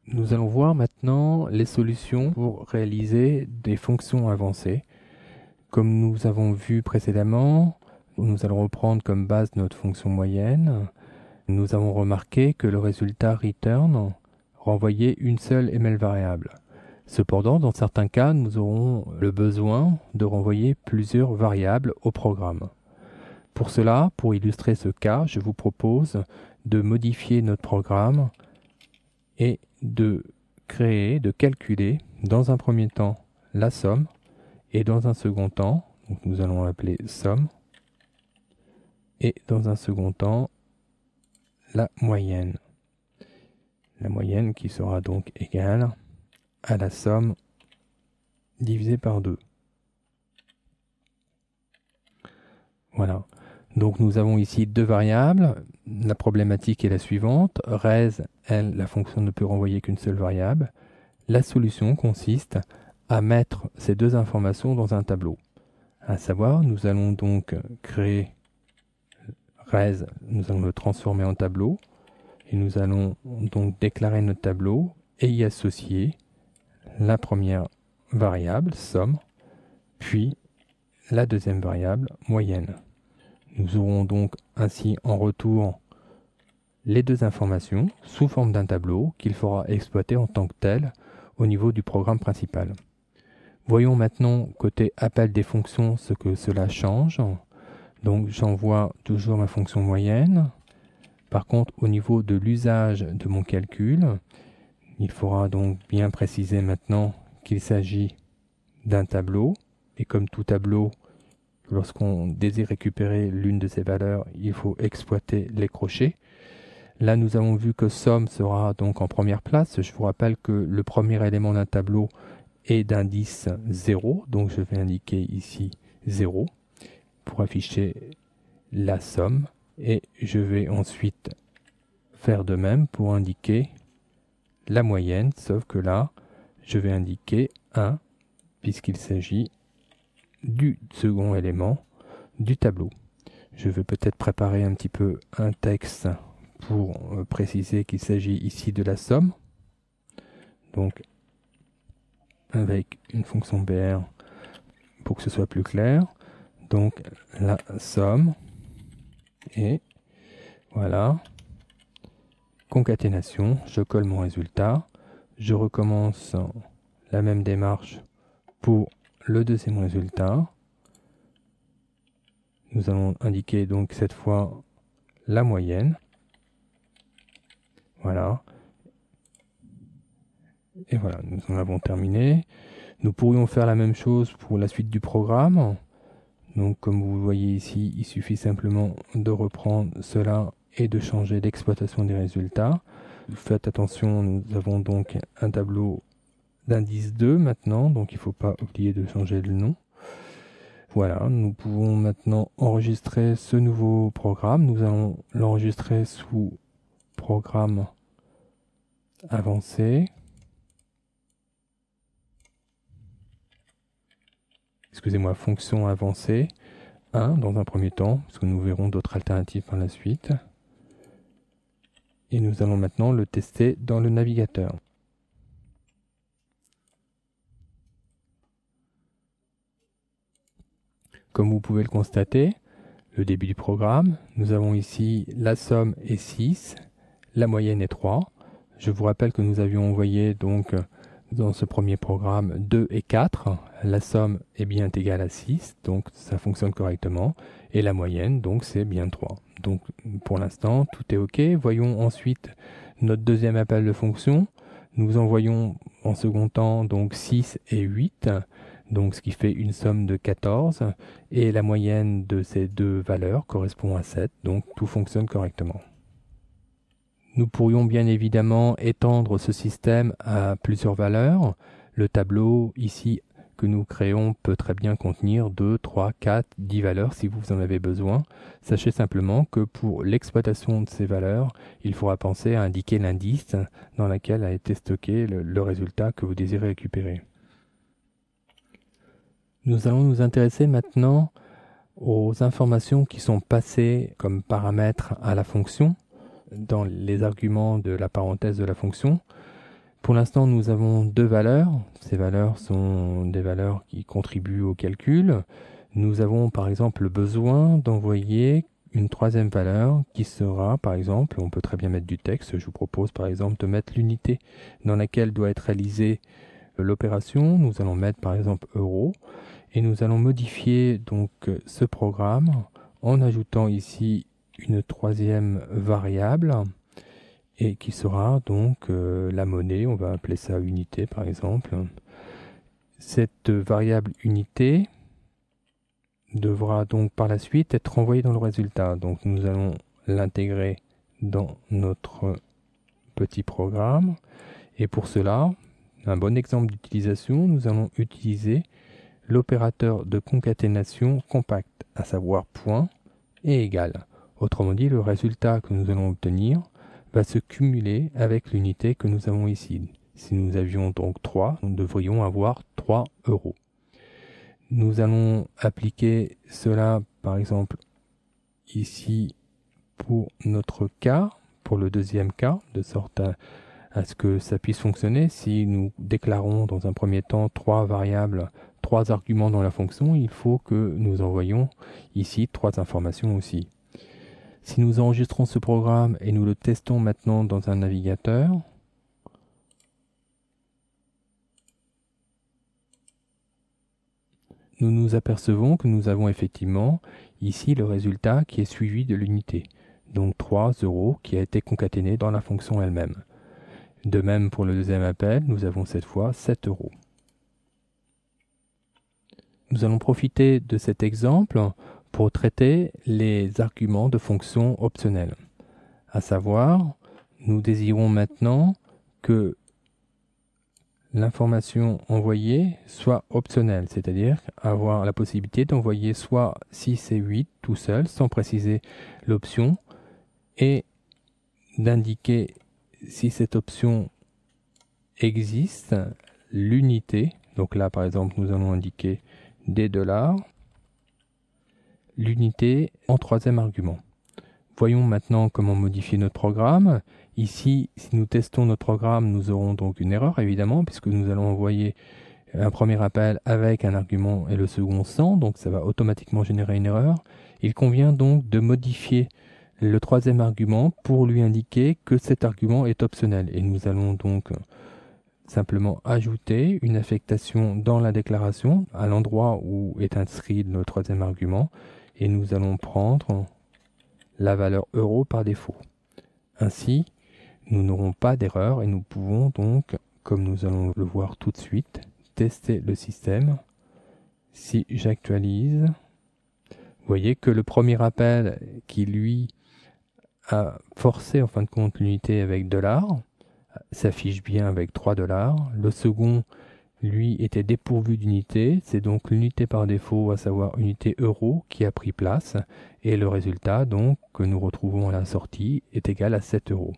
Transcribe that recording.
Nous allons voir maintenant les solutions pour réaliser des fonctions avancées. Comme nous avons vu précédemment, nous allons reprendre comme base notre fonction moyenne. Nous avons remarqué que le résultat return renvoyait une seule ml variable. Cependant, dans certains cas, nous aurons le besoin de renvoyer plusieurs variables au programme. Pour cela, pour illustrer ce cas, je vous propose de modifier notre programme et de calculer dans un premier temps la somme et dans un second temps, donc nous allons l'appeler somme, et dans un second temps la moyenne. La moyenne qui sera donc égale à la somme divisée par 2. Voilà. Donc nous avons ici deux variables. La problématique est la suivante. Res, elle, la fonction ne peut renvoyer qu'une seule variable. La solution consiste à mettre ces deux informations dans un tableau. À savoir, nous allons donc créer res, nous allons le transformer en tableau. Et nous allons donc déclarer notre tableau et y associer la première variable, somme, puis la deuxième variable, moyenne. Nous aurons donc ainsi en retour les deux informations sous forme d'un tableau qu'il faudra exploiter en tant que tel au niveau du programme principal. Voyons maintenant côté appel des fonctions ce que cela change. Donc j'envoie toujours ma fonction moyenne. Par contre, au niveau de l'usage de mon calcul, il faudra donc bien préciser maintenant qu'il s'agit d'un tableau. Et comme tout tableau, lorsqu'on désire récupérer l'une de ces valeurs, il faut exploiter les crochets. Là, nous avons vu que somme sera donc en première place. Je vous rappelle que le premier élément d'un tableau est d'indice 0. Donc, je vais indiquer ici 0 pour afficher la somme. Et je vais ensuite faire de même pour indiquer la moyenne, sauf que là, je vais indiquer 1 puisqu'il s'agit du second élément du tableau. Je vais peut-être préparer un petit peu un texte pour préciser qu'il s'agit ici de la somme. Donc, avec une fonction BR pour que ce soit plus clair. Donc, la somme et voilà. Concaténation, je colle mon résultat. Je recommence la même démarche pour le deuxième résultat. Nous allons indiquer donc cette fois la moyenne. Voilà. Et voilà, nous en avons terminé. Nous pourrions faire la même chose pour la suite du programme. Donc comme vous le voyez ici, il suffit simplement de reprendre cela et de changer l'exploitation des résultats. Faites attention, nous avons donc un tableau d'indice 2 maintenant, donc il ne faut pas oublier de changer le nom. Voilà, nous pouvons maintenant enregistrer ce nouveau programme. Nous allons l'enregistrer sous programme avancé. Excusez-moi, fonction avancée 1 dans un premier temps, parce que nous verrons d'autres alternatives par la suite. Et nous allons maintenant le tester dans le navigateur. Comme vous pouvez le constater, le début du programme, nous avons ici la somme est 6, la moyenne est 3. Je vous rappelle que nous avions envoyé donc dans ce premier programme 2 et 4. La somme est bien égale à 6, donc ça fonctionne correctement. Et la moyenne, donc c'est bien 3. Donc pour l'instant, tout est OK. Voyons ensuite notre deuxième appel de fonction. Nous envoyons en second temps donc 6 et 8. Donc ce qui fait une somme de 14. Et la moyenne de ces deux valeurs correspond à 7. Donc tout fonctionne correctement. Nous pourrions bien évidemment étendre ce système à plusieurs valeurs. Le tableau ici que nous créons peut très bien contenir 2, 3, 4, 10 valeurs si vous en avez besoin. Sachez simplement que pour l'exploitation de ces valeurs, il faudra penser à indiquer l'indice dans lequel a été stocké le résultat que vous désirez récupérer. Nous allons nous intéresser maintenant aux informations qui sont passées comme paramètres à la fonction dans les arguments de la parenthèse de la fonction. Pour l'instant, nous avons deux valeurs. Ces valeurs sont des valeurs qui contribuent au calcul. Nous avons par exemple besoin d'envoyer une troisième valeur qui sera, par exemple, on peut très bien mettre du texte. Je vous propose par exemple de mettre l'unité dans laquelle doit être réalisée l'opération. Nous allons mettre par exemple euro et nous allons modifier donc ce programme en ajoutant ici une troisième variable et qui sera donc la monnaie. On va appeler ça unité par exemple. Cette variable unité devra donc par la suite être renvoyée dans le résultat. Donc nous allons l'intégrer dans notre petit programme. Et pour cela, un bon exemple d'utilisation, nous allons utiliser l'opérateur de concaténation compact, à savoir point et égal. Autrement dit, le résultat que nous allons obtenir va se cumuler avec l'unité que nous avons ici. Si nous avions donc 3, nous devrions avoir 3 euros. Nous allons appliquer cela, par exemple, ici pour notre cas, pour le deuxième cas, de sorte à ce que ça puisse fonctionner. Si nous déclarons dans un premier temps 3 variables, 3 arguments dans la fonction, il faut que nous envoyions ici 3 informations aussi. Si nous enregistrons ce programme et nous le testons maintenant dans un navigateur, nous nous apercevons que nous avons effectivement ici le résultat qui est suivi de l'unité. Donc 3 euros qui a été concaténé dans la fonction elle-même. De même pour le deuxième appel, nous avons cette fois 7 euros. Nous allons profiter de cet exemple pour traiter les arguments de fonctions optionnelles. À savoir, nous désirons maintenant que l'information envoyée soit optionnelle, c'est-à-dire avoir la possibilité d'envoyer soit 6 et 8 tout seul, sans préciser l'option, et d'indiquer si cette option existe, l'unité. Donc là, par exemple, nous allons indiquer des $, l'unité en troisième argument. Voyons maintenant comment modifier notre programme. Ici, si nous testons notre programme, nous aurons donc une erreur, évidemment, puisque nous allons envoyer un premier appel avec un argument et le second sans, donc ça va automatiquement générer une erreur. Il convient donc de modifier le troisième argument pour lui indiquer que cet argument est optionnel. Et nous allons donc simplement ajouter une affectation dans la déclaration à l'endroit où est inscrit le troisième argument et nous allons prendre la valeur euro par défaut. Ainsi, nous n'aurons pas d'erreur et nous pouvons donc, comme nous allons le voir tout de suite, tester le système. Si j'actualise, vous voyez que le premier appel qui lui a forcé en fin de compte l'unité avec $ s'affiche bien avec 3 $. Le second, lui, était dépourvu d'unité. C'est donc l'unité par défaut, à savoir unité euro, qui a pris place. Et le résultat, donc, que nous retrouvons à la sortie, est égal à 7 euros.